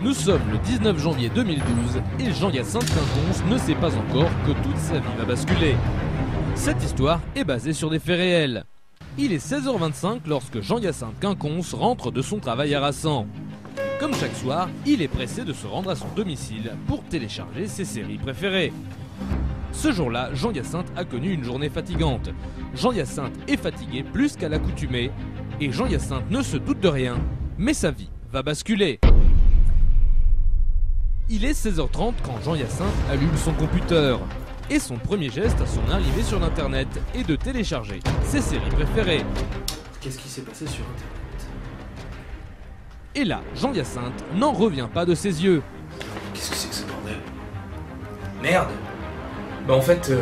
Nous sommes le 19 janvier 2012 et Jean-Hyacinthe Quinconce ne sait pas encore que toute sa vie va basculer. Cette histoire est basée sur des faits réels. Il est 16h25 lorsque Jean-Hyacinthe Quinconce rentre de son travail harassant. Comme chaque soir, il est pressé de se rendre à son domicile pour télécharger ses séries préférées. Ce jour-là, Jean-Hyacinthe a connu une journée fatigante. Jean-Hyacinthe est fatigué plus qu'à l'accoutumée et Jean-Hyacinthe ne se doute de rien, mais sa vie va basculer. Il est 16h30 quand Jean-Hyacinthe allume son computer. Et son premier geste à son arrivée sur l'internet est de télécharger ses séries préférées. Qu'est-ce qui s'est passé sur internet? Et là, Jean-Hyacinthe n'en revient pas de ses yeux. Qu'est-ce que c'est que ce bordel? Merde! Bah en fait,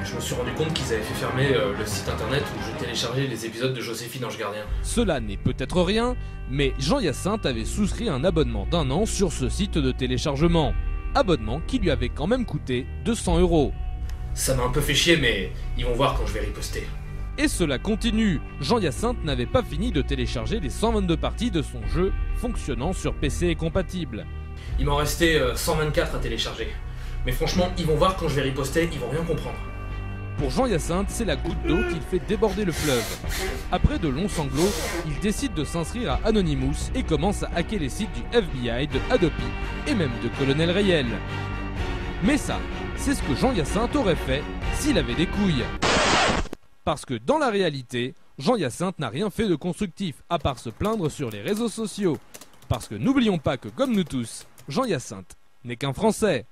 je me suis rendu compte qu'ils avaient fait fermer le site internet où je téléchargeais les épisodes de Joséphine Ange Gardien. Cela n'est peut-être rien, mais Jean-Hyacinthe avait souscrit un abonnement d'1 an sur ce site de téléchargement. Abonnement qui lui avait quand même coûté 200 €. Ça m'a un peu fait chier, mais ils vont voir quand je vais riposter. Et cela continue. Jean-Hyacinthe n'avait pas fini de télécharger les 122 parties de son jeu fonctionnant sur PC et compatible. Il m'en restait 124 à télécharger. Mais franchement, ils vont voir quand je vais riposter, ils vont rien comprendre. Pour Jean-Hyacinthe, c'est la goutte d'eau qui fait déborder le fleuve. Après de longs sanglots, il décide de s'inscrire à Anonymous et commence à hacker les sites du FBI, de Adopi et même de Colonel Rayel. Mais ça, c'est ce que Jean-Hyacinthe aurait fait s'il avait des couilles. Parce que dans la réalité, Jean-Hyacinthe n'a rien fait de constructif à part se plaindre sur les réseaux sociaux. Parce que n'oublions pas que comme nous tous, Jean-Hyacinthe n'est qu'un Français.